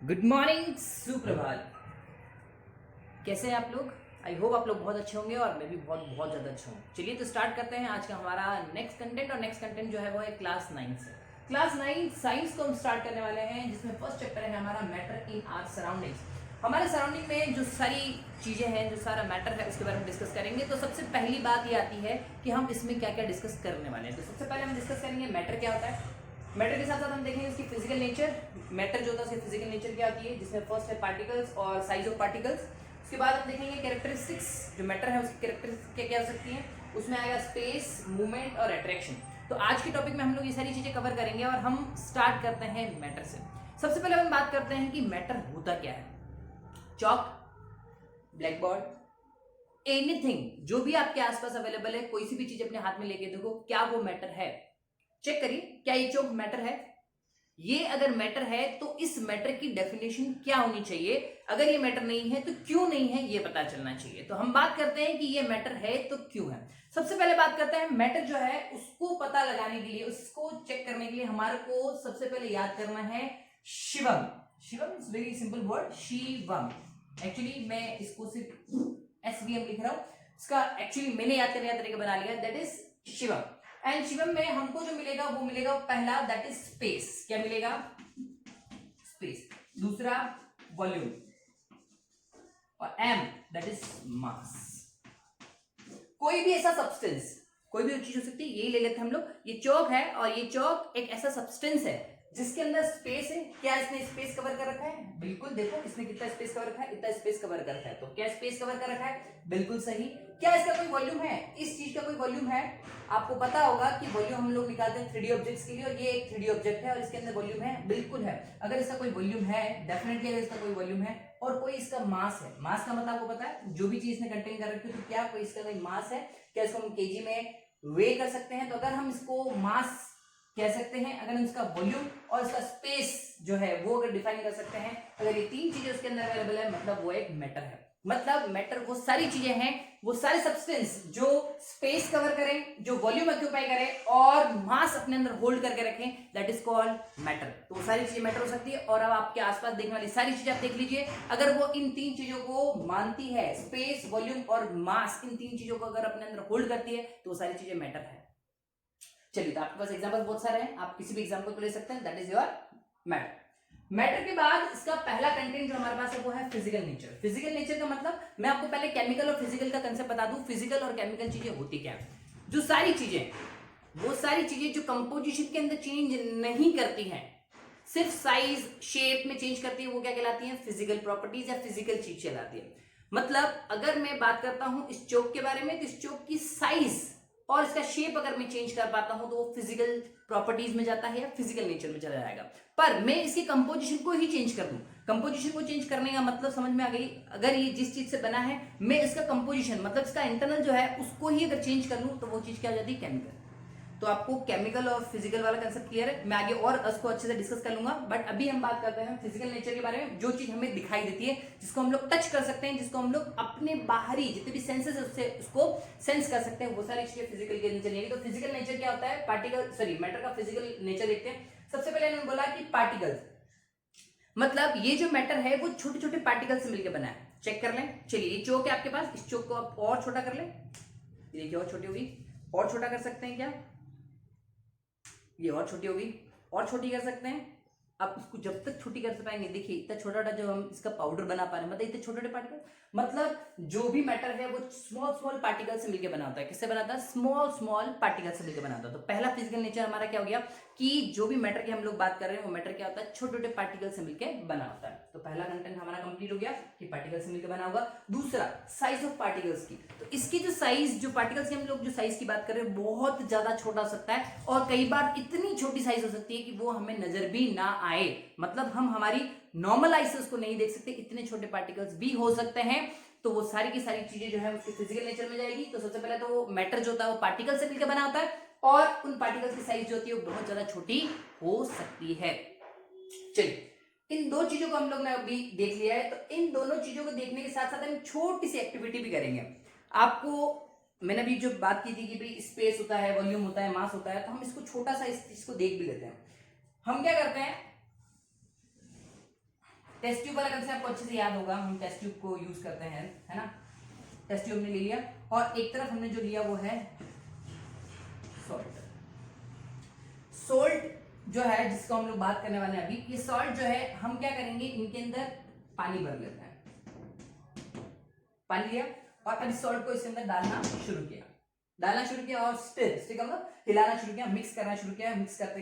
Good morning, सुप्रभात। कैसे हैं आप लोग? आई होप आप लोग बहुत अच्छे होंगे और मैं भी बहुत बहुत ज़्यादा अच्छा हूँ। चलिए तो स्टार्ट करते हैं आज का हमारा नेक्स्ट कंटेंट। और नेक्स्ट कंटेंट जो है वो है क्लास 9 से। क्लास 9 साइंस को हम स्टार्ट करने वाले हैं, जिसमें फर्स्ट चैप्टर है हमारा मैटर इन आवर सराउंडिंग्स। हमारे सराउंडिंग में जो सारी चीज़ें हैं, जो सारा मैटर है, उसके बारे में डिस्कस करेंगे। तो सबसे पहली बात ये आती है कि हम इसमें क्या क्या डिस्कस करने वाले हैं। तो सबसे पहले हम डिस्कस करेंगे मैटर क्या होता है। मैटर के साथ साथ हम देखेंगे उसकी फिजिकल नेचर। मैटर जो होता है उसकी फिजिकल नेचर क्या होती है, जिसमें फर्स्ट है पार्टिकल्स और साइज ऑफ पार्टिकल्स। उसके बाद हम देखेंगे कैरेक्टरिस्टिक्स, जो मैटर है उसकी कैरेक्टरिस्टिक्स क्या क्या हो सकती हैं। उसमें आएगा स्पेस, मूवमेंट और अट्रैक्शन। तो आज के टॉपिक में हम लोग ये सारी चीजें कवर करेंगे और हम स्टार्ट करते हैं मैटर से। सबसे पहले हम बात करते हैं कि मैटर होता क्या है। चॉक, ब्लैक बोर्ड, एनीथिंग जो भी आपके आसपास अवेलेबल है, कोई सी भी चीज अपने हाथ में लेके देखो, क्या वो मैटर है। चेक करिए, क्या ये चौक मैटर है। ये अगर मैटर है तो इस मैटर की डेफिनेशन क्या होनी चाहिए। अगर ये मैटर नहीं है तो क्यों नहीं है, ये पता चलना चाहिए। तो हम बात करते हैं कि ये मैटर है तो क्यों है। सबसे पहले बात करते हैं मैटर जो है उसको पता लगाने के लिए, उसको चेक करने के लिए हमारे को सबसे पहले याद करना है Shivam. Shivam is very simple word, Shivam. Actually मैं इसको सिर्फ एसवीएम लिख रहा हूं, इसका एक्चुअली मैंने याद करने का तरीका बना लिया, that is Shivam. And Shivam में हमको जो मिलेगा वो मिलेगा पहला, दैट इज स्पेस। क्या मिलेगा? स्पेस। दूसरा वॉल्यूम, और एम दैट इज मास। कोई भी ऐसा सब्सटेंस, कोई भी चीज हो सकती है, यही ले लेते हैं हम लोग। ये चौक है और ये चौक एक ऐसा सब्सटेंस है जिसके अंदर स्पेस है। क्या इसने स्पेस कवर कर रखा है? बिल्कुल, देखो इसने कितना स्पेस कवर रखा है, इतना स्पेस कवर कर रखा है। तो क्या स्पेस कवर कर रखा है? बिल्कुल सही। क्या इसका कोई वॉल्यूम है? इस चीज का कोई वॉल्यूम है? आपको पता होगा कि वॉल्यूम हम लोग निकालते हैं 3D ऑब्जेक्ट्स के लिए, और ये एक 3D ऑब्जेक्ट है और इसके अंदर वॉल्यूम है। बिल्कुल है। अगर इसका कोई वॉल्यूम है, डेफिनेटली अगर इसका कोई वॉल्यूम है और कोई इसका मास है, मास का मतलब आपको पता है, जो भी चीज इसने कंटेन कर रखी है, तो क्या कोई इसका कोई मास है? क्या इसको हम केजी में वे कर सकते हैं? तो अगर हम इसको मास कह सकते हैं, अगर हम इसका वॉल्यूम और इसका स्पेस जो है वो अगर डिफाइन कर सकते हैं, अगर ये तीन चीजें उसके अंदर अवेलेबल है, मतलब वो एक मैटर है। मतलब मैटर वो सारी चीजें हैं, वो सारे सब्सटेंस जो स्पेस कवर करें, जो वॉल्यूम ऑक्यूपाई करें और मास अपने अंदर होल्ड करके रखें, दैट इज कॉल्ड मैटर। तो वो सारी चीजें मैटर हो सकती है। और अब आपके आसपास देखने वाली सारी चीजें आप देख लीजिए, अगर वो इन तीन चीजों को मानती है, स्पेस, वॉल्यूम और मास, इन तीन चीजों को अगर अपने अंदर होल्ड करती है, तो वो सारी चीजें मैटर है। चलिए, तो आपके पास एग्जांपल बहुत सारे हैं, आप किसी भी एग्जांपल को ले सकते हैं, that is your matter. Matter के बाद इसका पहला कंटेंट जो हमारे पास है वो है फिजिकल नेचर। फिजिकल नेचर का मतलब, मैं आपको पहले केमिकल और फिजिकल का कंसेप्ट बता दूं। फिजिकल और केमिकल चीजें होती क्या है? जो सारी चीजें, वो सारी चीजें जो कंपोजिशन के अंदर चेंज नहीं करती हैं, सिर्फ साइज शेप में चेंज करती है, वो क्या कहलाती है? फिजिकल प्रॉपर्टीज या फिजिकल चीज कहलाती है। मतलब अगर मैं बात करता हूं इस चौक के बारे में, तो इस चौक की साइज और इसका शेप अगर मैं चेंज कर पाता हूं तो वो फिजिकल प्रॉपर्टीज में जाता है या फिजिकल नेचर में चला जाएगा। पर मैं इसकी कंपोजिशन को ही चेंज कर दूं, कंपोजिशन को चेंज करने का मतलब समझ में आ गई? अगर ये जिस चीज से बना है, मैं इसका कंपोजिशन मतलब इसका इंटरनल जो है उसको ही अगर चेंज कर लूं, तो वो चीज क्या हो जाती है? केमिकल। तो आपको केमिकल और फिजिकल वाला कंसेप्ट क्लियर है। मैं आगे और उसको अच्छे से डिस्कस कर लूंगा, बट अभी हम बात करते हैं फिजिकल नेचर के बारे में। जो चीज हमें दिखाई देती है, जिसको हम लोग टच कर सकते हैं, जिसको हम लोग अपने बाहरी जितने भी सेंसेस है उससे उसको सेंस कर सकते हैं, वो सारी चीजें फिजिकल के नेचर नहीं। तो फिजिकल नेचर क्या होता है? पार्टिकल, सॉरी, मैटर का फिजिकल नेचर देखते हैं। सबसे पहले इन्होंने बोला कि पार्टिकल्स, मतलब ये जो मैटर है वो छोटे छोटे पार्टिकल से मिलकर बना है। चेक कर लें। चलिए, ये चौक है आपके पास, इस चौक को आप और छोटा कर लें, देखिए और छोटी होगी। और छोटा कर सकते हैं क्या? ये और छोटी होगी, और छोटी कर सकते हैं। आप इसको जब तक छोटी कर पाएंगे, देखिए इतना छोटा छोटा जो हम इसका पाउडर बना पा रहे हैं, मतलब इतने छोटे छोटे पार्टिकल, मतलब जो भी मैटर है वो स्मॉल स्मॉल पार्टिकल से मिलकर बना होता है। किससे बनाता है? स्मॉल स्मॉल पार्टिकल से मिलकर बना होता है। तो पहला फिजिकल नेचर हमारा क्या हो गया कि जो भी मैटर की हम लोग बात कर रहे हैं, वो मैटर क्या होता है? छोटे छोटे पार्टिकल से मिलकर बना होता है। तो पहला कंटेंट हमारा कंप्लीट हो गया कि पार्टिकल से मिलकर बना होगा। दूसरा, साइज ऑफ पार्टिकल्स की। तो इसकी जो साइज, जो पार्टिकल्स की हम लोग जो साइज की बात कर रहे हैं, बहुत ज्यादा छोटा हो सकता है, और कई बार इतनी छोटी साइज हो सकती है कि वो हमें नजर भी ना आए, मतलब हम हमारी नॉर्मल आई से उसको नहीं देख सकते, इतने छोटे पार्टिकल्स भी हो सकते हैं। तो वो सारी की सारी चीजें जो है उसके फिजिकल नेचर में जाएगी। तो सबसे पहले तो वो मैटर जो होता है वो पार्टिकल से मिलकर बना होता है, और उन पार्टिकल्स की साइज जो होती है वो बहुत ज्यादा छोटी हो सकती है। चलिए, इन दो चीजों को हम लोग ने अभी देख लिया है। तो इन दोनों चीजों को देखने के साथ साथ हम छोटी सी एक्टिविटी भी करेंगे। आपको मैंने अभी जो बात की थी कि भाई स्पेस होता है, वॉल्यूम होता है, मास होता है, तो हम इसको छोटा सा इस चीज को देख भी लेते हैं। हम क्या करते हैं, टेस्ट ट्यूब वाला कंसेप्ट आपको अच्छे से याद होगा, हम टेस्ट ट्यूब को यूज करते हैं, है ना। टेस्ट ट्यूब हमने ले लिया और एक तरफ हमने जो लिया वो है सॉल्ट। सॉल्ट जो है जिसको हम लोग बात करने वाले हैं अभी, ये सॉल्ट जो है हम क्या करेंगे, इनके अंदर पानी भर लेते हैं। पानी लिया और अब सॉल्ट को इसके अंदर डालना शुरू किया और स्टिर मतलब हिलाना शुरू किया, मिक्स करना शुरू किया। मिक्स करते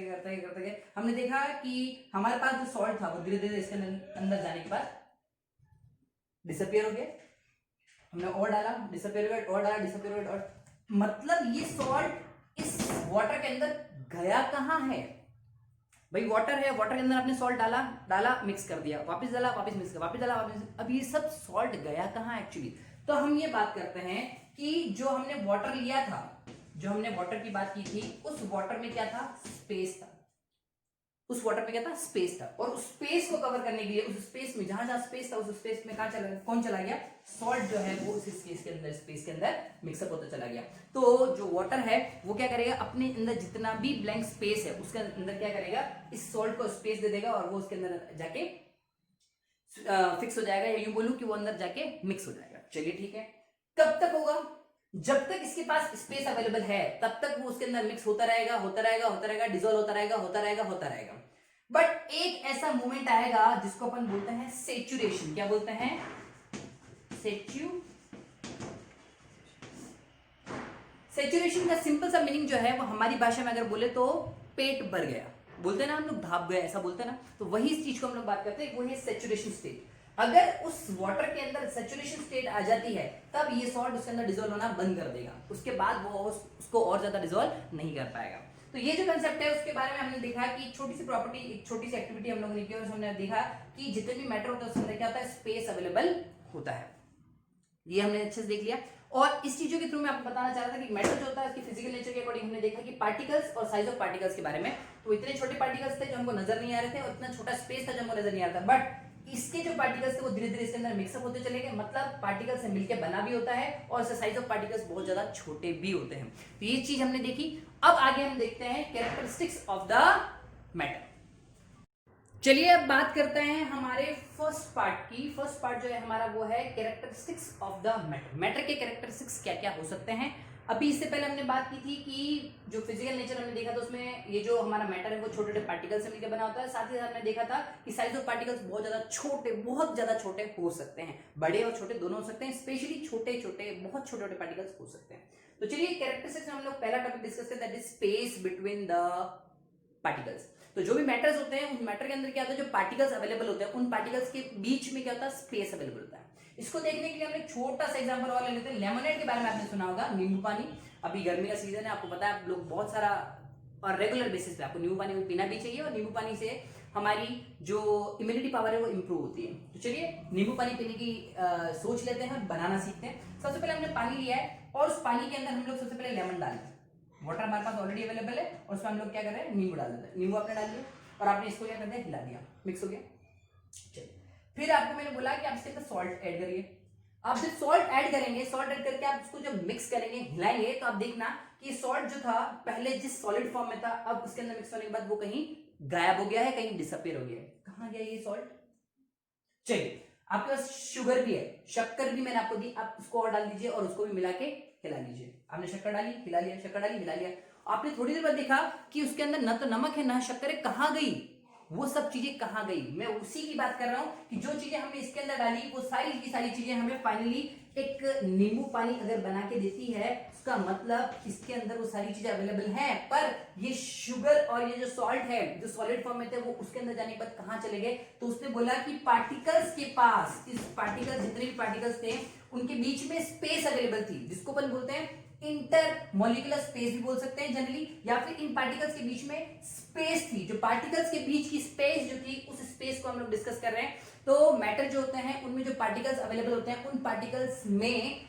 गए हमने देखा कि हमारे पास जो सॉल्ट था वो धीरे धीरे इसके अंदर जाने के बाद डिसअपियर हो गया। हमने और डाला, डिसअपियर हो गया, और डाला, डिसअपियर हो गया, और मतलब ये सॉल्ट इस वाटर के अंदर गया कहाँ है भाई? वाटर है, वाटर के अंदर आपने सॉल्ट डाला मिक्स कर दिया, वापस डाला, वापस मिक्स कर, वापस डाला, वापस। अब ये सब सॉल्ट गया कहाँ एक्चुअली? तो हम ये बात करते हैं कि जो हमने वाटर लिया था, जो हमने वाटर की बात की थी, उस वाटर में क्या था? स्पेस था। उस वाटर में क्या था? स्पेस था। और उस स्पेस को कवर करने के लिए, उस स्पेस में जहां जहां स्पेस था, उस स्पेस में कौन चला गया? सॉल्ट जो है वो उस स्पेस के अंदर मिक्सअप होता चला गया। तो जो वाटर है वो क्या करेगा, अपने अंदर जितना भी ब्लैंक स्पेस है उसके अंदर क्या करेगा, इस सॉल्ट को स्पेस दे देगा और वो उसके अंदर जाके फिक्स हो जाएगा, या यूं बोलूं कि वो अंदर जाके मिक्स हो जाएगा। चलिए ठीक है, कब तक होगा? जब तक इसके पास स्पेस अवेलेबल है तब तक वो उसके अंदर मिक्स होता रहेगा, डिसॉल्व होता रहेगा। बट एक ऐसा मोमेंट आएगा जिसको अपन बोलते हैं सेचुरेशन। क्या बोलते हैं? सेचुरेशन का सिंपल सा मीनिंग जो है वो हमारी भाषा में अगर बोले तो पेट भर गया बोलते हैं ना हम लोग, धाप गया ऐसा बोलते हैं ना। तो वही इस चीज को हम लोग बात करते हैं, वो है सेचुरेशन स्टेट। अगर उस वाटर के अंदर सेचुरेशन स्टेट आ जाती है तब ये सॉल्ट उसके अंदर डिसॉल्व होना बंद कर देगा, उसके बाद वो उसको और ज्यादा डिसॉल्व नहीं कर पाएगा। तो ये जो कंसेप्ट है उसके बारे में हमने देखा कि छोटी सी प्रॉपर्टी, एक छोटी सी एक्टिविटी हम लोगों ने की और हमने देखा कि जितने भी मैटर होता है उसके अंदर क्या होता है? स्पेस अवेलेबल होता है। ये हमने अच्छे से देख लिया। और इस चीजों के थ्रू मैं आपको बताना चाह रहा था कि मैटर जो होता है उसकी फिजिकल नेचर के अकॉर्डिंग हमने देखा कि पार्टिकल्स और साइज ऑफ पार्टिकल्स के बारे में। तो इतने छोटे पार्टिकल्स थे जो हमको नजर नहीं आ रहे थे और इतना छोटा स्पेस था जो हमको नजर नहीं आ रहा था, बट इसके जो पार्टिकल्स थे वो धीरे धीरे इसके अंदर मिक्सअप होते चले गए, मतलब पार्टिकल से मिलकर बना भी होता है और इसके साइज ऑफ पार्टिकल्स बहुत ज्यादा छोटे भी होते हैं। तो ये चीज हमने देखी। अब आगे हम देखते हैं कैरेक्टरिस्टिक्स ऑफ द मैटर। चलिए अब बात करते हैं हमारे फर्स्ट पार्ट की। फर्स्ट पार्ट जो है हमारा वो है characteristics of the matter. Matter के कैरेक्टरिस्टिक्स क्या क्या हो सकते हैं? अभी इससे पहले हमने बात की थी कि जो फिजिकल नेचर हमने देखा था उसमें ये जो हमारा मैटर है वो छोटे छोटे पार्टिकल से मिलकर बना होता है। साथ ही साथ हमने देखा था कि साइज ऑफ पार्टिकल्स बहुत ज्यादा छोटे हो सकते हैं, बड़े और छोटे दोनों हो सकते हैं, स्पेशली छोटे छोटे बहुत छोटे छोटे पार्टिकल्स हो सकते हैं। तो चलिए कैरेक्टरिस्टिक्स में हम लोग पहला टॉपिक डिस्कस करते हैं, that is space between the particles. तो जो भी मैटर्स होते हैं उन मैटर के अंदर क्या होता है, जो पार्टिकल्स अवेलेबल होते हैं उन पार्टिकल्स के बीच में क्या होता है? स्पेस अवेलेबल होता है। इसको देखने के लिए हम एक छोटा सा एग्जांपल और ले लेते हैं। लेमनेड के बारे में आपने सुना होगा, नींबू पानी। अभी गर्मी का सीजन है, आपको पता है आप लोग बहुत सारा और रेगुलर बेसिस पे आपको नींबू पानी पीना भी चाहिए और नींबू पानी से हमारी जो इम्यूनिटी पावर है वो इंप्रूव होती है। तो चलिए नींबू पानी पीने की सोच लेते हैं, बनाना सीखते हैं। सबसे पहले हमने पानी लिया है और उस पानी के अंदर हम लोग सबसे पहले लेमन डालें। वाटर हमारे पास ऑलरेडी अवेलेबल है और उसमें हम लोग क्या कर रहे हैं? नींबू डाल देते हैं। नींबू आपने डाल दिया और आपने इसको क्या कर दिया? हिला दिया, मिक्स हो गया। चलिए फिर आपको मैंने बोला कि आप इसके अंदर सॉल्ट ऐड करिए। आप जब सॉल्ट ऐड करेंगे, सॉल्ट ऐड करके आप उसको जब मिक्स करेंगे, हिलाएंगे, तो आप देखना कि सॉल्ट जो था पहले जिस सॉलिड फॉर्म में था अब उसके अंदर मिक्स होने के बाद वो कहीं गायब हो गया है, कहीं डिसअपियर हो गया है। कहां गया ये सॉल्ट? चलिए आपके पास शुगर भी है, शक्कर भी मैंने आपको दी, आप उसको और डाल दीजिए और उसको भी मिला के हिला लीजिए। आपने शक्कर डाली, हिला लिया, शक्कर डाली, हिला लिया। आपने थोड़ी देर बाद देखा कि उसके अंदर ना तो नमक है ना शक्कर है, कहां गई वो सब चीजें? कहां गई? मैं उसी की बात कर रहा हूं कि जो चीजें हमने इसके अंदर डाली वो सारी की सारी चीजें हमें फाइनली एक नींबू पानी अगर बना के देती है, उसका मतलब इसके अंदर वो सारी चीजें अवेलेबल हैं। पर ये शुगर और ये जो सॉल्ट है जो सॉलिड फॉर्म में थे वो उसके अंदर जाने के बाद कहां चले गए? तो उसने बोला कि पार्टिकल्स के पास, इस पार्टिकल्स जितने भी पार्टिकल्स थे उनके बीच में स्पेस अवेलेबल थी, जिसको अपन बोलते हैं इंटर मॉलिक्यूलर स्पेस भी बोल सकते हैं जनरली, या फिर इन पार्टिकल्स के बीच में स्पेस थी। जो पार्टिकल्स के बीच की स्पेस जो थी उस स्पेस को हम लोग डिस्कस कर रहे हैं। तो मैटर जो होते हैं उनमें जो पार्टिकल्स अवेलेबल होते हैं उन पार्टिकल्स में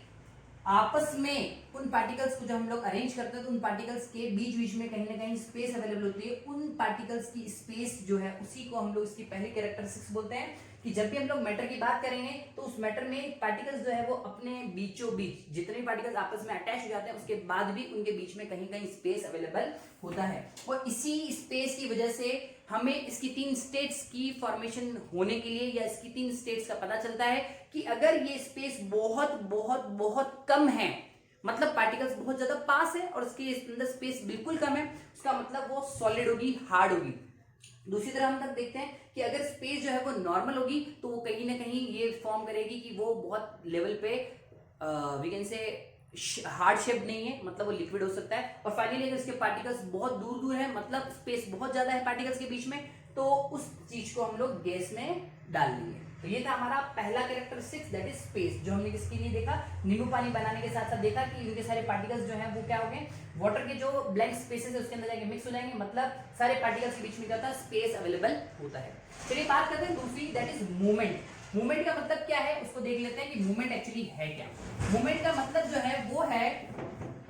आपस में उन पार्टिकल्स को जब हम लोग अरेंज करते हैं तो उन पार्टिकल्स के बीच बीच में कहीं ना कहीं स्पेस अवेलेबल होती है। उन पार्टिकल्स की स्पेस जो है उसी को हम लोग इसकी पहली कैरेक्टरिस्टिक्स बोलते हैं कि जब भी हम लोग मैटर की बात करेंगे तो उस मैटर में पार्टिकल्स जो है वो अपने बीचों बीच जितने भी पार्टिकल्स आपस में अटैच हो जाते हैं उसके बाद भी उनके बीच में कहीं कहीं स्पेस अवेलेबल होता है। और इसी स्पेस की वजह से हमें इसकी 3 स्टेट्स की फॉर्मेशन होने के लिए या इसकी 3 स्टेट्स का पता चलता है कि अगर ये स्पेस बहुत बहुत बहुत कम है, मतलब पार्टिकल्स बहुत ज्यादा पास है और उसके अंदर स्पेस बिल्कुल कम है, उसका मतलब वो सॉलिड होगी, हार्ड होगी। दूसरी तरह हम तक देखते हैं कि अगर स्पेस जो है वो नॉर्मल होगी तो वो कहीं ना कहीं ये फॉर्म करेगी कि वो बहुत लेवल पे we can say hard shape नहीं है, मतलब वो लिक्विड हो सकता है। और फाइनली अगर इसके पार्टिकल्स बहुत दूर दूर है, मतलब स्पेस बहुत ज्यादा है पार्टिकल्स के बीच में, तो उस चीज को हम लोग गैस में डाल देंगे। तो ये था हमारा पहला कैरेक्टरिस्टिक्स दैट इज स्पेस, जो हमने किसके लिए देखा, नींबू पानी बनाने के साथ साथ देखा कि इनके सारे पार्टिकल्स जो हैं वो क्या हो गए, वाटर के जो ब्लैंक स्पेसेस है उसके अंदर जाके मिक्स हो जाएंगे, मतलब सारे पार्टिकल्स के बीच में क्या होता है, स्पेस अवेलेबल होता है। चलिए बात करते हैं दूसरी, दैट इज मूवमेंट। मूवमेंट का मतलब क्या है उसको देख लेते हैं कि मूवमेंट एक्चुअली है क्या। मूवमेंट का मतलब जो है वो है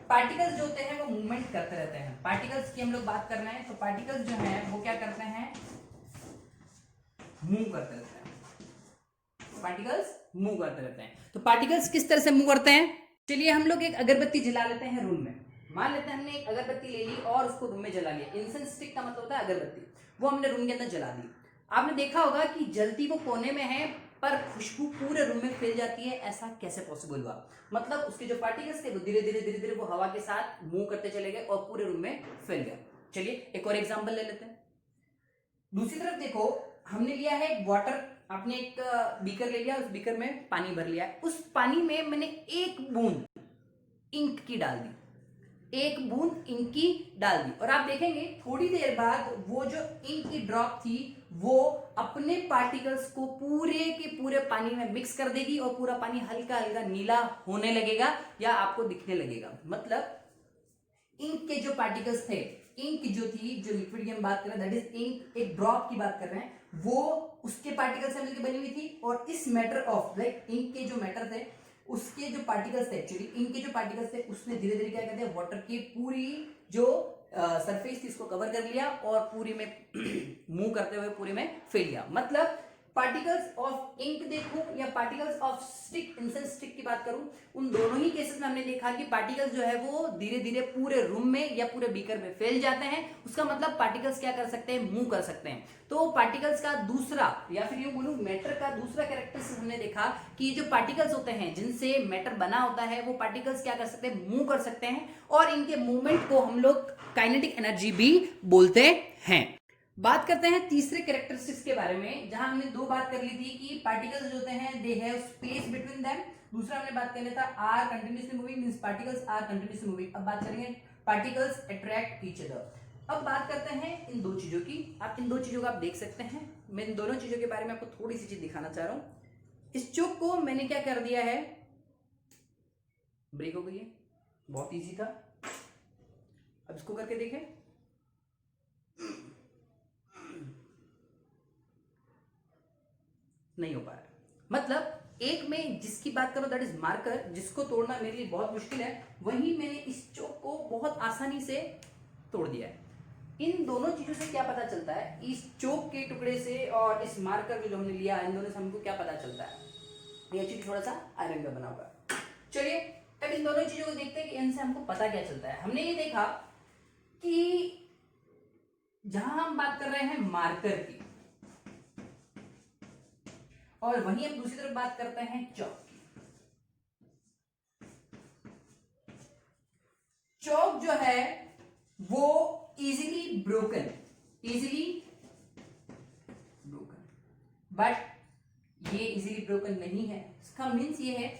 पार्टिकल्स जो होते हैं वो मूवमेंट करते रहते हैं। पार्टिकल्स की हम लोग बात कर रहे हैं तो पार्टिकल्स जो है वो क्या करते हैं, मूव करते रहते हैं। पार्टिकल्स मूव करते रहते हैं। तो पार्टिकल्स किस तरह से मूव करते हैं, चलिए हम लोग एक अगरबत्ती जला लेते हैं रूम में। मान लेते हैं हमने एक अगरबत्ती ले ली और उसको रूम में जला लिया। इंसेंस स्टिक का मतलब होता है अगरबत्ती, वो हमने रूम के अंदर जला दी। आपने देखा होगा कि जलती वो कोने में है पर खुशबू पूरे रूम में फैल जाती है। ऐसा कैसे पॉसिबल हुआ, मतलब उसके जो पार्टिकल्स थे वो धीरे धीरे वो हवा के साथ मूव करते चले गए और पूरे रूम में फैल गया। चलिए एक और एग्जांपल ले लेते हैं। दूसरी तरफ देखो, हमने लिया है वाटर, आपने एक बीकर ले लिया, उस बीकर में पानी भर लिया, उस पानी में मैंने एक बूंद इंक की डाल दी, एक बूंद इंक की डाल दी, और आप देखेंगे थोड़ी देर बाद वो जो इंक की ड्रॉप थी वो अपने पार्टिकल्स को पूरे के पूरे पानी में मिक्स कर देगी और पूरा पानी हल्का हल्का नीला होने लगेगा या आपको दिखने लगेगा। मतलब इंक के जो पार्टिकल्स थे, इंक जो थी, जो लिक्विड की हम बात कर रहे हैं दैट इज इंक, एक ड्रॉप की बात कर रहे हैं, वो उसके पार्टिकल से मिलकर बनी हुई थी। और इस मैटर ऑफ लाइक इंक के जो मैटर थे उसके जो पार्टिकल्स थे, एक्चुअली इंक के जो पार्टिकल्स थे उसने धीरे धीरे क्या कहते हैं, वाटर की पूरी जो सरफेस थी उसको कवर कर लिया और पूरी में मूव करते हुए पूरे में फैल गया। मतलब पार्टिकल्स ऑफ इंक देखूं या particles of stick, incense stick की बात करूं, उन दोनों ही केसेस में हमने देखा कि पार्टिकल्स जो है वो धीरे धीरे पूरे रूम में या पूरे बीकर में फैल जाते हैं। उसका मतलब पार्टिकल्स क्या कर सकते हैं, मूव कर सकते हैं। तो पार्टिकल्स का दूसरा या फिर यूं बोलूं मैटर का दूसरा कैरेक्टरिस्टिक हमने देखा कि जो पार्टिकल्स होते हैं जिनसे मैटर बना होता है वो पार्टिकल्स क्या कर सकते हैं, मूव कर सकते हैं, और इनके मूवमेंट को हम लोग काइनेटिक एनर्जी भी बोलते हैं। बात करते हैं तीसरे कैरेक्टरिस्टिक्स के बारे में, जहां हमने दो बात कर ली थी कि पार्टिकल्स जो होते हैं they have space between them. दूसरा हमने बात कर लिया था are continuously moving, means particles are continuously moving. अब बात करेंगे पार्टिकल्स अट्रैक्ट ईच अदर। अब बात करते हैं इन दो चीजों की। आप इन दो चीजों को आप देख सकते हैं, मैं इन दोनों चीजों के बारे में आपको थोड़ी सी चीज दिखाना चाह रहा हूं। इस चोक को मैंने क्या कर दिया है, ब्रेक हो गई है, बहुत ईजी था। अब इसको करके देखें, नहीं हो पा रहा। मतलब एक में जिसकी बात करो दैट इज मार्कर, जिसको तोड़ना मेरे लिए बहुत मुश्किल है, वहीं मैंने इस चोक को बहुत आसानी से तोड़ दिया है। इन दोनों चीजों से क्या पता चलता है, इस चोक के टुकड़े से और इस मार्कर को जो हमने लिया, इन दोनों से हमको क्या पता चलता है, ये चीज थोड़ा सा आयरन का बना होगा। चलिए अब इन दोनों चीजों को देखते हैं कि इनसे हमको पता क्या चलता है। हमने ये देखा कि जहां हम बात कर रहे हैं मार्कर की, और वहीं हम दूसरी तरफ बात करते हैं चौक की। चौक जो है वो इजीली ब्रोकन, बट ये इजीली ब्रोकन नहीं है। इसका मीन्स ये है,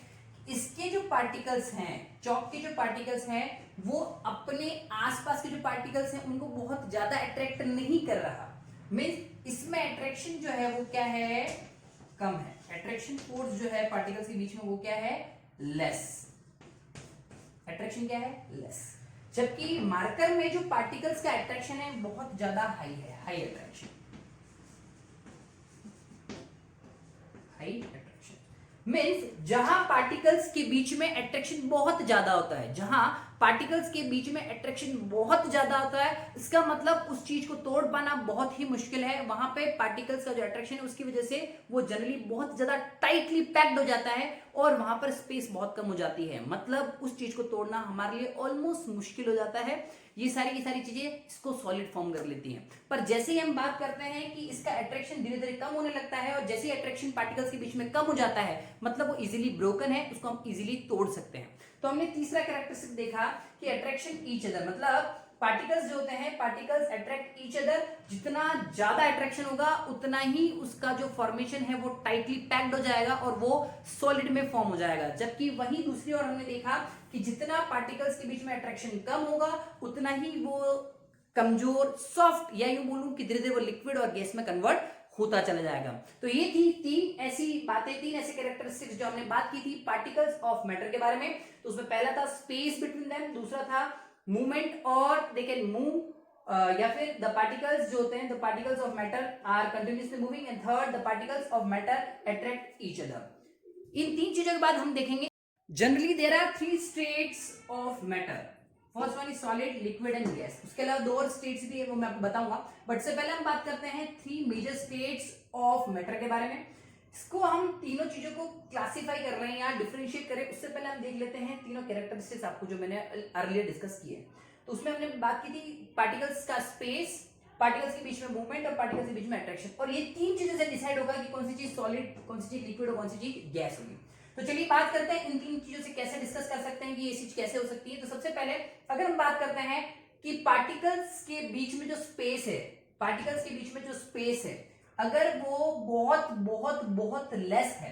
इसके जो पार्टिकल्स हैं, चौक के जो पार्टिकल्स हैं, वो अपने आसपास के जो पार्टिकल्स हैं उनको बहुत ज्यादा अट्रैक्ट नहीं कर रहा। मीन्स इसमें अट्रैक्शन जो है वो क्या है, कम है। अट्रैक्शन फोर्स जो है पार्टिकल्स के बीच में वो क्या है, लेस। अट्रैक्शन क्या है, लेस। जबकि मार्कर में जो पार्टिकल्स का अट्रैक्शन है बहुत ज्यादा हाई है, हाई अट्रैक्शन। मीन्स जहां पार्टिकल्स के बीच में अट्रैक्शन बहुत ज्यादा होता है, जहां पार्टिकल्स के बीच में अट्रैक्शन बहुत ज्यादा होता है, इसका मतलब उस चीज को तोड़ पाना बहुत ही मुश्किल है। वहां पे पार्टिकल्स का जो अट्रैक्शन है उसकी वजह से वो जनरली बहुत ज्यादा टाइटली पैक्ड हो जाता है और वहां पर स्पेस बहुत कम हो जाती है। मतलब उस चीज को तोड़ना हमारे लिए ऑलमोस्ट मुश्किल हो जाता है। ये सारी की सारी चीजें इसको सॉलिड फॉर्म कर लेती हैं। पर जैसे ही हम बात करते हैं कि इसका अट्रैक्शन धीरे धीरे कम होने लगता है और जैसे ही अट्रैक्शन पार्टिकल्स के बीच में कम हो जाता है, मतलब वो इजीली ब्रोकन है, उसको हम इजीली तोड़ सकते हैं। तो हमने तीसरा कैरेक्टरिस्टिक देखा कि अट्रैक्शन ईच अदर, मतलब पार्टिकल्स जो होते हैं, पार्टिकल्स अट्रैक्ट ईच अदर। जितना ज्यादा अट्रैक्शन होगा उतना ही उसका जो फॉर्मेशन है वो टाइटली पैक्ड हो जाएगा और वो सॉलिड में फॉर्म हो जाएगा। जबकि वही दूसरी ओर हमने देखा कि जितना पार्टिकल्स के बीच में अट्रैक्शन कम होगा उतना ही वो कमजोर, सॉफ्ट, या यूं बोलूं कि धीरे धीरे वो लिक्विड और गैस में कन्वर्ट होता चला जाएगा। तो ये थी तीन ऐसी बातें, तीन ऐसे कैरेक्टरिस्टिक्स जो हमने बात की थी पार्टिकल्स ऑफ मैटर के बारे में। तो उसमें पहला था स्पेस बिटवीन देम, दूसरा था मूवमेंट और दे कैन मूव, या फिर द पार्टिकल्स जो होते हैं, the particles of matter are continuously moving, and third the particles of matter attract each other. इन तीन चीजों के बाद हम देखेंगे generally there are three states of matter. First one is solid, liquid and gas. उसके अलावा दो और स्टेट्स भी है वो मैं आपको बताऊंगा, बट से पहले हम बात करते हैं three major states of matter के बारे में। इसको हम तीनों चीजों को क्लासिफाई कर रहे हैं या डिफरेंशिएट करें उससे पहले हम देख लेते हैं तीनों कैरेक्टरिस्टिक्स आपको जो मैंने अर्लियर डिस्कस किए। तो उसमें हमने बात की थी पार्टिकल्स का स्पेस, पार्टिकल्स के बीच में मूवमेंट और पार्टिकल्स के बीच में अट्रैक्शन। और ये तीन चीजें से डिसाइड होगा कि कौन सी चीज सॉलिड, कौन सी चीज लिक्विड और कौन सी चीज गैस होगी। तो चलिए बात करते हैं इन तीन चीजों से कैसे डिस्कस कर सकते हैं कि ये चीज कैसे हो सकती है। तो सबसे पहले अगर हम बात करते हैं कि पार्टिकल्स के बीच में जो स्पेस है, पार्टिकल्स के बीच में जो स्पेस है, अगर वो बहुत बहुत बहुत लेस है,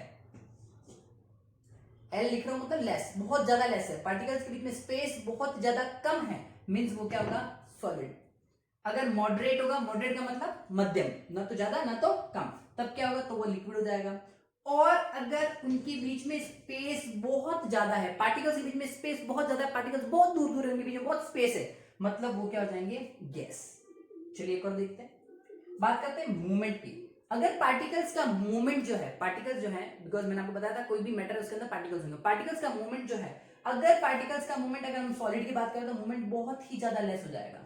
एल लिख रहा हूं मतलब लेस, बहुत ज्यादा लेस है, पार्टिकल्स के बीच में स्पेस बहुत ज्यादा कम है, मींस वो क्या होगा, सॉलिड। अगर मॉडरेट होगा, मॉडरेट का मतलब मध्यम, ना तो ज्यादा ना तो कम, तब क्या होगा, तो वो लिक्विड हो जाएगा। और अगर उनके बीच में स्पेस बहुत ज्यादा है, पार्टिकल्स के बीच में स्पेस बहुत ज्यादा है, पार्टिकल्स बहुत दूर दूर है, उनके बीच में बहुत स्पेस है, मतलब वो क्या हो जाएंगे, गैस। चलिए एक और देखते हैं, बात करते हैं मूवमेंट की। अगर पार्टिकल्स का मूवमेंट जो है, पार्टिकल्स जो है, बिकॉज मैंने आपको बताया था कोई भी मैटर उसके अंदर पार्टिकल्स होंगे, पार्टिकल्स का मूवमेंट जो है, अगर पार्टिकल्स का मूवमेंट, अगर हम सॉलिड की बात करें तो मूवमेंट बहुत ही ज्यादा लेस हो जाएगा।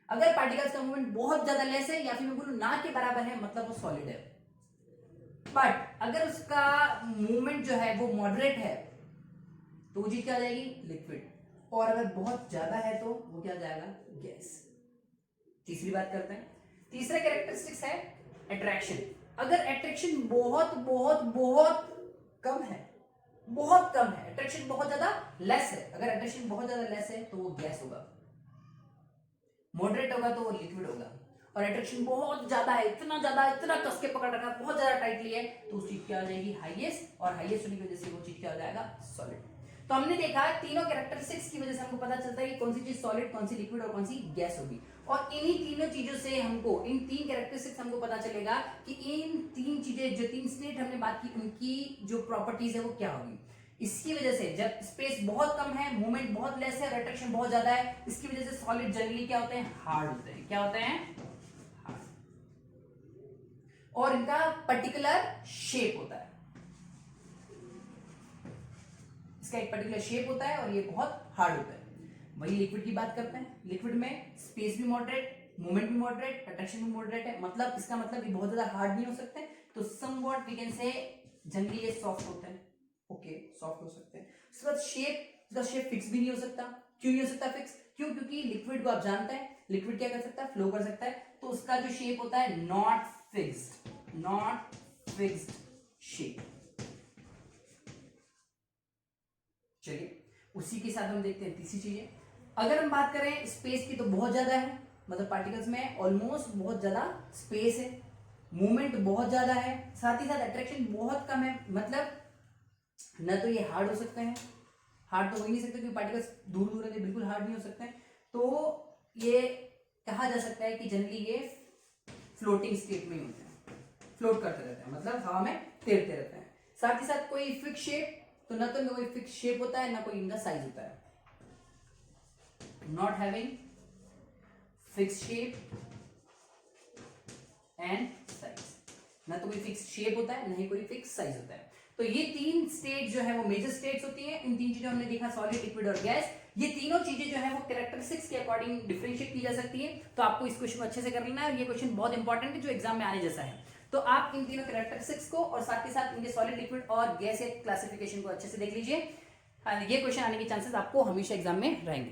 अगर पार्टिकल्स का मूवमेंट बहुत ज्यादा लेस है या फिर मैं बोलूं ना के बराबर है, मतलब वो सॉलिड है। बट अगर उसका मूवमेंट जो है वो मॉडरेट है तो वो चीज क्या आ जाएगी, लिक्विड। और अगर बहुत ज्यादा है तो वो क्या आ जाएगा, गैस। तीसरी बात करते हैं, तीसरा कैरेक्टरिस्टिक्स है अट्रैक्शन। अगर अट्रैक्शन बहुत बहुत बहुत कम है, बहुत कम है, अट्रैक्शन बहुत ज्यादा लेस है, अगर अट्रैक्शन बहुत ज्यादा लेस है तो वो गैस होगा, मॉडरेट होगा तो वो लिक्विड होगा। और अट्रैक्शन बहुत ज्यादा है, इतना ज्यादा, इतना कस के पकड़ रखा, बहुत ज्यादा टाइटली है, तो उस चीज क्या हो जाएगी, हाईएस्ट, और हाईएस्ट होने की वजह से वो चीज क्या हो जाएगा, सॉलिड। तो हमने देखा तीनों कैरेक्टरिस्टिक्स की वजह से हमको पता चलता है कि कौन सी चीज सॉलिड, कौन सी लिक्विड और कौन सी गैस होगी। और इन्हीं तीनों चीजों से हमको, इन तीन कैरेक्टरिस्टिक्स हमको पता चलेगा कि इन तीन चीजें, जो तीन स्टेट हमने बात की, उनकी जो प्रॉपर्टीज है वो क्या होगी। इसकी वजह से जब स्पेस बहुत कम है, मूवमेंट बहुत लेस है और अट्रैक्शन बहुत ज्यादा है, इसकी वजह से सॉलिड जनरली क्या होते हैं, हार्ड होते हैं। क्या होते हैं, हार्ड। और इनका पर्टिकुलर शेप होता है, इसका एक पर्टिकुलर शेप होता है और ये बहुत हार्ड होता है। वही लिक्विड की बात करते हैं, लिक्विड में स्पेस भी मॉडरेट, मूवमेंट भी मॉडरेट, अट्रैक्शन भी मॉडरेट है, मतलब इसका मतलब ये बहुत ज्यादा हार्ड नहीं हो सकते, तो somewhat we can say generally ये सॉफ्ट होते हैं। ओके, सॉफ्ट हो सकते हैं। उसके बाद शेप, इसका शेप फिक्स भी नहीं हो सकता। क्यों नहीं हो सकता फिक्स, क्यों, क्योंकि लिक्विड को आप जानते हैं, लिक्विड क्या कर सकता है, फ्लो कर सकता है, तो उसका जो शेप होता है not fixed, not fixed shape. चलिए उसी के साथ हम देखते हैं तीसरी चीजें। अगर हम बात करें स्पेस की तो बहुत ज्यादा है, मतलब पार्टिकल्स में ऑलमोस्ट बहुत ज्यादा स्पेस है, मूवमेंट बहुत ज्यादा है, साथ ही साथ अट्रैक्शन बहुत कम है, मतलब न तो ये हार्ड हो सकते हैं, हार्ड तो हो ही नहीं सकते क्योंकि पार्टिकल्स दूर दूर है, बिल्कुल हार्ड नहीं हो सकते हैं, तो ये कहा जा सकता है कि जनरली ये फ्लोटिंग स्टेट में ही होते हैं, फ्लोट करते रहते हैं, मतलब हवा में तैरते रहते हैं। साथ ही साथ कोई फिक्स शेप, तो ना तो इनका कोई फिक्स शेप होता है ना कोई इनका साइज होता है, not having fix shape and size. ना तो कोई फिक्स शेप होता है, ना ही कोई फिक्स साइज होता है। तो ये तीन स्टेट जो है वो मेजर स्टेट्स होती है। इन तीन चीजों हमने देखा, सॉलिड, लिक्विड और गैस। ये तीनों चीजें जो है वो कैरेक्टरिस्टिक्स के अकॉर्डिंग डिफरेंशिएट की जा सकती है। तो आपको इस क्वेश्चन को अच्छे से कर लेना है, ये क्वेश्चन बहुत इंपॉर्टेंट है जो एग्जाम में आने जैसा है। तो आप इन तीनों कैरेक्टरिस्टिक्स को और साथ ही साथ इनके सॉलिड, लिक्विड और गैस के क्लासिफिकेशन को अच्छे से देख लीजिए। ये क्वेश्चन आने के चांसेस आपको हमेशा एग्जाम में रहेंगे।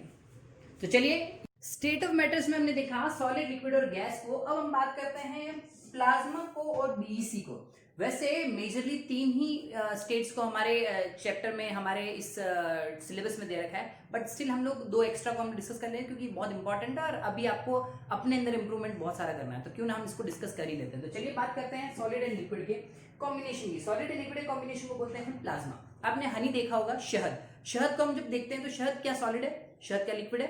तो चलिए, स्टेट ऑफ मैटर्स में हमने देखा सॉलिड, लिक्विड और गैस को। अब हम बात करते हैं प्लाज्मा को और बीईसी को। वैसे मेजरली तीन ही स्टेट्स को हमारे चैप्टर में, हमारे इस सिलेबस में दे रखा है, बट स्टिल हम लोग दो एक्स्ट्रा को हम डिस्कस कर लेंगे क्योंकि बहुत इंपॉर्टेंट है और अभी आपको अपने अंदर इंप्रूवमेंट बहुत सारा करना है, तो क्यों ना हम इसको डिस्कस कर ही लेते हैं। तो चलिए बात करते हैं सॉलिड एंड लिक्विड के कॉम्बिनेशन की। सॉलिड एंड लिक्विड कॉम्बिनेशन को बोलते हैं प्लाज्मा। आपने हनी देखा होगा, शहद। शहद को हम जब देखते हैं तो शहद क्या सॉलिड है, शहद क्या लिक्विड है?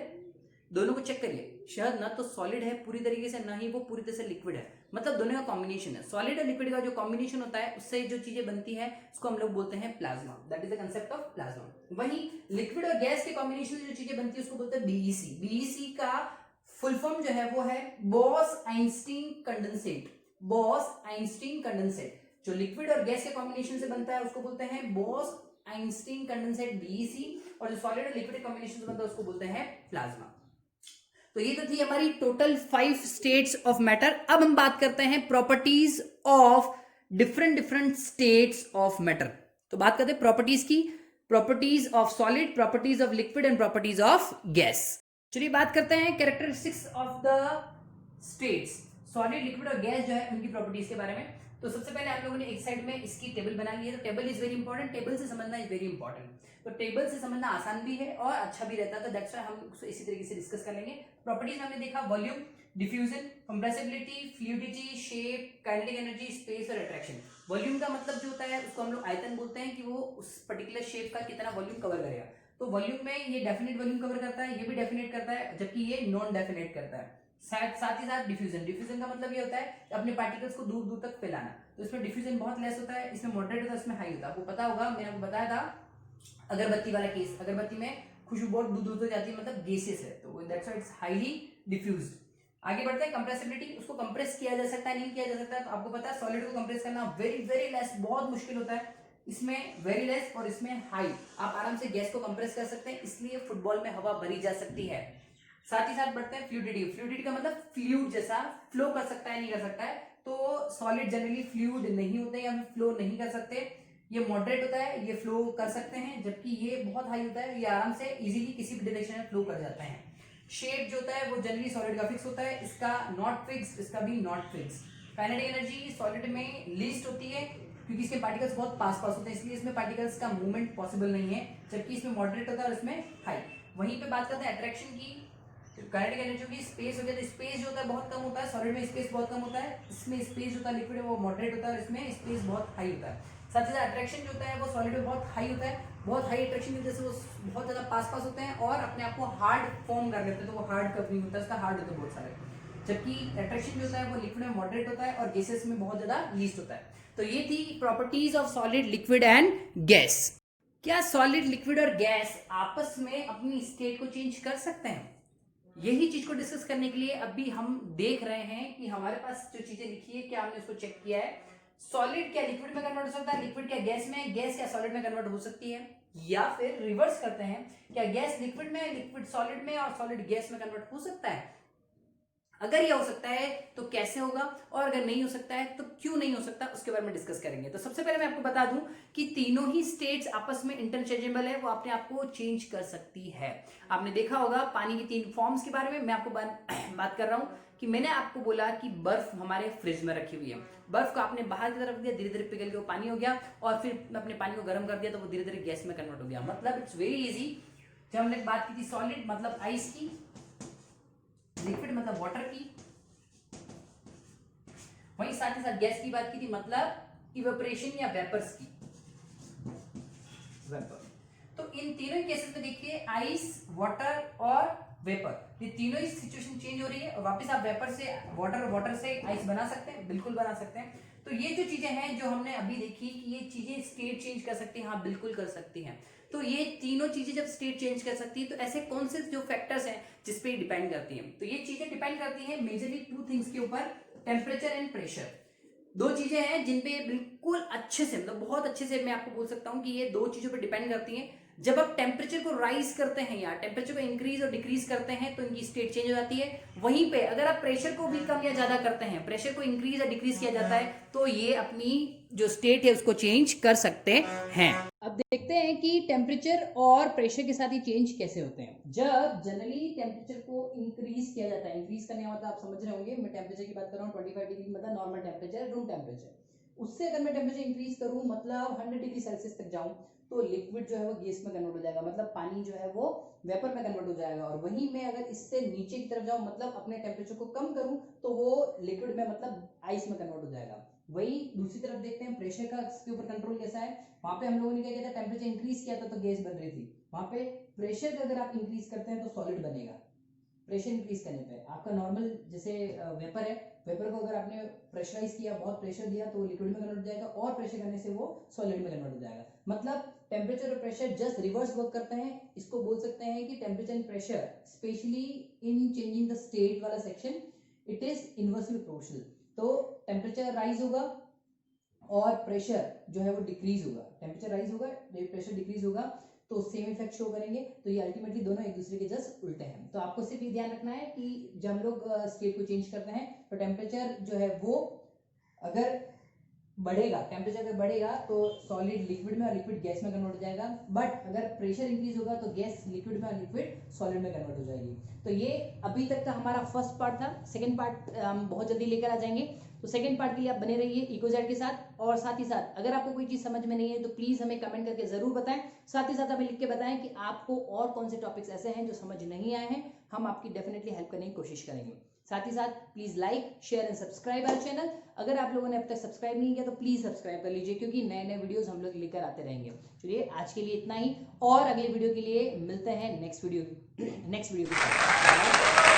दोनों को चेक करिए, शहद ना तो सॉलिड है पूरी तरीके से, ना ही वो पूरी तरह से लिक्विड है, मतलब दोनों का कॉम्बिनेशन है। सॉलिड और लिक्विड का जो कॉम्बिनेशन होता है उससे जो चीजें बनती है उसको हम लोग बोलते हैं plasma. That is the concept of plasma. वहीं लिक्विड और गैस के कॉम्बिनेशन से जो चीजें बनती है उसको बोलते हैं बीईसी। बीईसी का फुल फॉर्म जो है वो है बॉस-आइंस्टीन कंडेंसेट। बॉस-आइंस्टीन कंडेंसेट जो लिक्विड और गैस के कॉम्बिनेशन से बनता है उसको बोलते हैं बॉस-आइंस्टीन कंडेंसेट, बीईसी। और जो सॉलिड और लिक्विड कॉम्बिनेशन से बनता है उसको बोलते हैं प्लाज्मा। तो ये तो थी हमारी टोटल 5 स्टेट्स ऑफ मैटर। अब हम बात करते हैं properties of different states of matter. तो बात करते हैं प्रॉपर्टीज की, properties of solid, properties of liquid and properties of gas. चलिए बात करते हैं characteristics of the states, solid, liquid और गैस जो है उनकी प्रॉपर्टीज के बारे में। तो सबसे पहले आप लोगों ने एक साइड में इसकी टेबल बना ली है, तो table is very important, table से समझना इज वेरी इंपॉर्टेंट। तो टेबल से समझना आसान भी है और अच्छा भी रहता है, तो दैट्स व्हाई हम उसको इसी तरीके से डिस्कस कर लेंगे। प्रॉपर्टीज में हमने देखा volume, diffusion, compressibility, fluidity, shape, kinetic energy, space और अट्रैक्शन। वॉल्यूम का मतलब जो होता है उसको हम लोग आयतन बोलते हैं कि वो उस पर्टिकुलर शेप का कितना वॉल्यूम कवर करेगा। तो वॉल्यूम में ये डेफिनेट वॉल्यूम कवर करता है, ये भी डेफिनेट करता है, जबकि ये नॉन डेफिनेट करता है। साथ ही साथ डिफ्यूजन, डिफ्यूजन का मतलब ये होता है अपने पार्टिकल्स को दूर दूर तक फैलाना। तो इसमें डिफ्यूजन बहुत लेस होता है, इसमें मॉडरेट होता है, इसमें हाई होता है। आपको पता होगा, मैंने आपको बताया था अगरबत्ती वाला केस, अगरबत्ती में खुशबू बहुत दूर दूर तक जाती है, मतलब गैसेस है, तो that's why it's highly diffused. आगे बढ़ते हैं, कंप्रेसिबिलिटी, उसको कंप्रेस किया जा सकता है, नहीं किया जा सकता है। तो आपको पता है सॉलिड को कंप्रेस करना वेरी वेरी लेस, बहुत मुश्किल होता है, इसमें वेरी लेस और इसमें हाई। आप आराम से गैस को कंप्रेस कर सकते हैं, इसलिए फुटबॉल में हवा भरी जा सकती है। साथ ही साथ बढ़ते हैं फ्लूइडिटी। फ्लूइडिटी का मतलब फ्लूइड जैसा, फ्लो कर सकता है, नहीं कर सकता है। तो सॉलिड जनरली फ्लूइड नहीं होते या फ्लो नहीं कर सकते, ये मॉडरेट होता है, ये फ्लो कर सकते हैं, जबकि ये बहुत हाई होता है, ये आराम से इजीली किसी भी डायरेक्शन में फ्लो कर जाते हैं। शेप जो होता है वो जनरली सॉलिड का फिक्स होता है, इसका नॉट फिक्स, इसका भी not fix. Kinetic energy solid में लीस्ट होती है क्योंकि इसके पार्टिकल्स बहुत पास होते हैं, इसलिए इसमें पार्टिकल्स का मूवमेंट पॉसिबल नहीं है, जबकि इसमें मॉडरेट होता है और इसमें हाई। वहीं पे बात करते हैं अट्रैक्शन की, काइनेटिक एनर्जी की। स्पेस हो गया, तो स्पेस जो होता है बहुत कम होता है, सॉलिड में स्पेस बहुत कम होता है, इसमें स्पेस जो होता है लिक्विड में वो मॉडरेट होता है और इसमें स्पेस बहुत हाई होता है। साथ ही साथ अट्रैक्शन जो होता है वो सॉलिड में बहुत हाई होता है, बहुत हाई अट्रैक्शन की वजह से वो बहुत ज्यादा पास होते हैं और अपने आप को हार्ड फॉर्म कर लेते हैं, तो वो हार्ड कवरिंग होता है, उसका हार्ड होता है बहुत सारे। जबकि अट्रैक्शन जो होता है वो लिक्विड में मॉडरेट होता है और गैसेस में बहुत ज्यादा लीस्ट होता है। तो ये थी properties of solid, liquid and gas. क्या सॉलिड, लिक्विड और गैस आपस में अपनी स्टेट को चेंज कर सकते हैं? यही चीज को डिस्कस करने के लिए अभी हम देख रहे हैं कि हमारे पास जो चीजें लिखी है, क्या हमने उसको चेक किया है। सॉलिड क्या लिक्विड में कन्वर्ट हो सकता है, लिक्विड क्या गैस में, गैस क्या सॉलिड में कन्वर्ट हो सकती है, या फिर रिवर्स करते हैं, क्या गैस लिक्विड में, लिक्विड सॉलिड में और सॉलिड गैस में कन्वर्ट हो सकता है? अगर ये हो सकता है तो कैसे होगा, और अगर नहीं हो सकता है तो क्यों नहीं हो सकता, उसके बारे में डिस्कस करेंगे। तो सबसे पहले मैं आपको बता दूं कि तीनों ही स्टेट्स आपस में इंटरचेंजेबल है, वो अपने आप को चेंज कर सकती है। आपने देखा होगा पानी की 3 फॉर्म्स के बारे में, मैं आपको बात कर रहा हूं कि मैंने आपको बोला कि बर्फ हमारे फ्रिज में रखी हुई है, बर्फ को आपने बाहर की तरफ दिया, धीरे धीरे पिघल के वो पानी हो गया, और फिर अपने पानी को गर्म कर दिया तो वो धीरे धीरे गैस में कन्वर्ट हो गया। मतलब इट्स वेरी इजी। जब हमने बात की थी सॉलिड मतलब आइस की, लिक्विड मतलब वाटर की, वहीं साथ ही साथ गैस की बात की थी मतलब इवेपोरेशन या वेपर्स की, वेपर। तो इन तीनों केसेस में देखिए आइस, वाटर और वेपर, ये तीनों ही सिचुएशन चेंज हो रही है और वापस आप वेपर से वाटर, वाटर से आइस बना सकते हैं, बिल्कुल बना सकते हैं। तो ये जो चीजें हैं जो हमने अभी देखी कि ये चीजें स्टेट चेंज कर सकती हैं, हाँ बिल्कुल कर सकती हैं। तो ये तीनों चीजें जब स्टेट चेंज कर सकती है तो ऐसे कौन से जो फैक्टर्स हैं जिसपे डिपेंड करती हैं? तो ये चीजें डिपेंड करती हैं मेजरली 2 थिंग्स के ऊपर, टेम्परेचर एंड प्रेशर। दो चीजें हैं जिन पे बिल्कुल अच्छे से, मतलब बहुत अच्छे से मैं आपको बोल सकता हूं कि ये दो चीजों पे डिपेंड करती हैं। जब आप टेम्परेचर को राइज करते हैं या टेम्परेचर को इंक्रीज और डिक्रीज करते हैं तो इनकी स्टेट चेंज हो जाती है। वहीं पे अगर आप प्रेशर को भी कम या ज्यादा करते हैं, प्रेशर को इंक्रीज या डिक्रीज किया जाता है, तो ये अपनी जो स्टेट है उसको चेंज कर सकते हैं। अब देखते हैं कि टेम्परेचर और प्रेशर के साथ ये चेंज कैसे होते हैं। जब जनरली टेम्परेचर को इंक्रीज किया जाता है, इंक्रीज करने का मतलब आप समझ रहे होंगे, मैं टेम्परेचर की बात कर रहा हूँ 25 डिग्री मतलब नॉर्मल टेम्परेचर, रूम टेम्परेचर। उससे अगर मैं टेम्परेचर इंक्रीज करूं मतलब 100 डिग्री सेल्सियस तक जाऊं, तो लिक्विड जो है वो गैस में कन्वर्ट हो जाएगा, मतलब पानी जो है वो वेपर में कन्वर्ट हो जाएगा। और वहीं मैं अगर इससे नीचे की तरफ जाऊं, मतलब अपने टेम्परेचर को कम करूं, तो वो लिक्विड में मतलब आइस में कन्वर्ट हो जाएगा। वही दूसरी तरफ देखते हैं प्रेशर का इसके ऊपर कंट्रोल कैसा है। वहां पे हम लोगों ने क्या किया था, टेम्परेचर इंक्रीज किया था तो गैस बन रही थी। वहां पे प्रेशर का अगर आप इंक्रीज करते हैं तो सॉलिड बनेगा। प्रेशर इंक्रीज करने पे आपका नॉर्मल जैसे वेपर है, वेपर को अगर आपने प्रेशराइज किया, बहुत प्रेशर दिया, तो लिक्विड में कन्वर्ट हो जाएगा, और प्रेशर करने से वो सॉलिड में कन्वर्ट हो जाएगा। मतलब टेम्परेचर और प्रेशर जस्ट रिवर्स वर्क करते हैं। इसको बोल सकते हैं कि temperature and pressure specially in changing the state वाला section it is inversely proportional. तो टेम्परेचर राइज होगा और प्रेशर जो है वो डिक्रीज होगा, टेम्परेचर राइज होगा, प्रेशर डिक्रीज होगा, तो सेम इफेक्ट शो करेंगे। तो ये अल्टीमेटली दोनों एक दूसरे के जस्ट उल्टे हैं। तो आपको सिर्फ ये ध्यान रखना है कि जब हम लोग स्टेट को चेंज करते हैं तो टेम्परेचर जो है वो अगर बढ़ेगा, टेम्परेचर अगर बढ़ेगा तो सॉलिड लिक्विड में और लिक्विड गैस में कन्वर्ट हो जाएगा। बट अगर प्रेशर इंक्रीज होगा तो गैस लिक्विड में और लिक्विड सॉलिड में कन्वर्ट हो जाएगी। तो ये अभी तक का हमारा फर्स्ट पार्ट था। सेकंड पार्ट हम बहुत जल्दी लेकर आ जाएंगे। तो सेकंड पार्ट के लिए आप बने रहिए इकोजेट के साथ। और साथ ही साथ अगर आपको कोई चीज समझ में नहीं है तो प्लीज हमें कमेंट करके जरूर बताएं। साथ ही साथ हमें लिख के बताएं कि आपको और कौन से टॉपिक्स ऐसे हैं जो समझ नहीं आए हैं, हम आपकी डेफिनेटली हेल्प करने की कोशिश करेंगे। साथ ही साथ please like share and subscribe our channel. अगर आप लोगों ने अब तक सब्सक्राइब नहीं किया तो प्लीज सब्सक्राइब कर लीजिए, क्योंकि नए नए वीडियोस हम लोग लेकर आते रहेंगे। चलिए आज के लिए इतना ही, और अगले वीडियो के लिए मिलते हैं नेक्स्ट वीडियो के साथ।